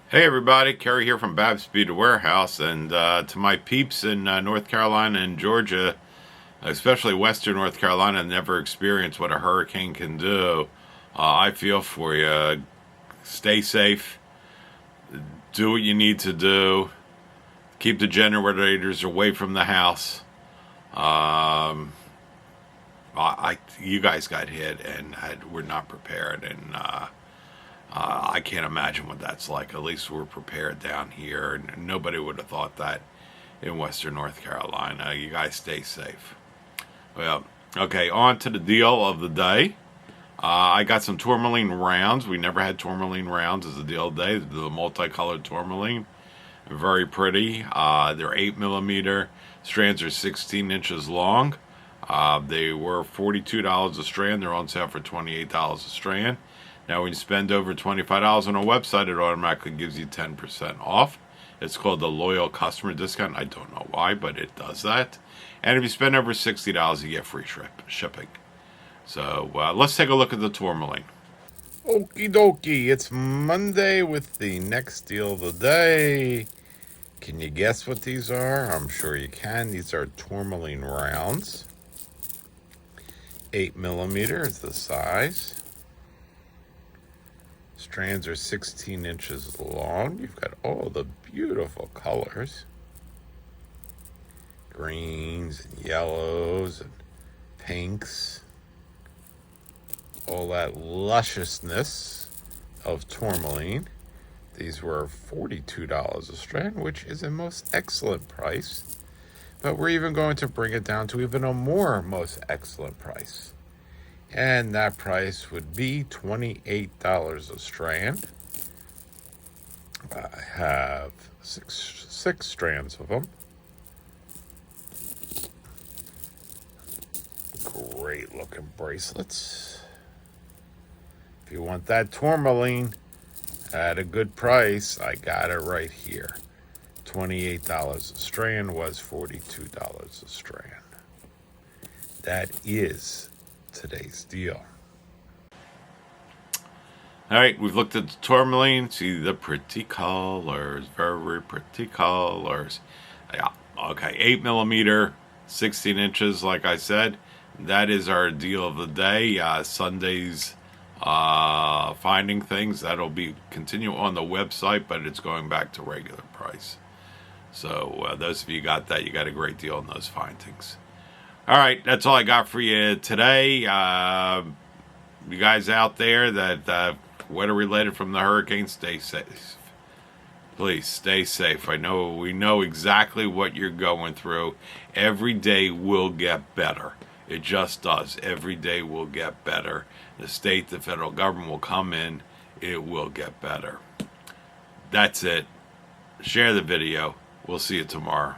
Hey everybody, Kerry here from Bead Warehouse, and to my peeps in North Carolina and Georgia, especially Western North Carolina, never experienced what a hurricane can do. I feel for you. Stay safe. Do what you need to do. Keep the generators away from the house. You guys got hit and were not prepared, and I can't imagine what that's like. At least we're prepared down here, and nobody would have thought that in Western North Carolina. You guys stay safe. Well, okay, on to the deal of the day. I got some Tourmaline rounds. We never had Tourmaline rounds as the deal of the day. The multicolored Tourmaline. Very pretty. They're 8mm. Strands are 16 inches long. They were $42 a strand. They're on sale for $28 a strand. Now, when you spend over $25 on our website, it automatically gives you 10% off. It's called the Loyal Customer Discount. I don't know why, but it does that. And if you spend over $60, you get free shipping. So let's take a look at the Tourmaline. Okie dokie, it's Monday with the next deal of the day. Can you guess what these are? I'm sure you can. These are Tourmaline rounds. 8mm is the size. Strands are 16 inches long. You've got all the beautiful colors. Greens and yellows and pinks. All that lusciousness of Tourmaline. These were $42 a strand, which is a most excellent price. But we're even going to bring it down to even a more most excellent price. And that price would be $28 a strand. I have six strands of them. Great looking bracelets. If you want that Tourmaline at a good price, I got it right here. $28 a strand was $42 a strand. That is today's deal. All right, we've looked at the Tourmaline. See the pretty colors, very pretty colors. Yeah, okay, 8mm, 16 inches, like I said. That is our deal of the day. Sunday's finding things that'll be continue on the website, but it's going back to regular price. So those of you got that, you got a great deal on those findings. All right, that's all I got for you today. You guys out there that weather related from the hurricane, stay safe. Please stay safe. We know exactly what you're going through. Every day will get better. It just does. Every day will get better. The state, the federal government will come in. It will get better. That's it. Share the video. We'll see you tomorrow.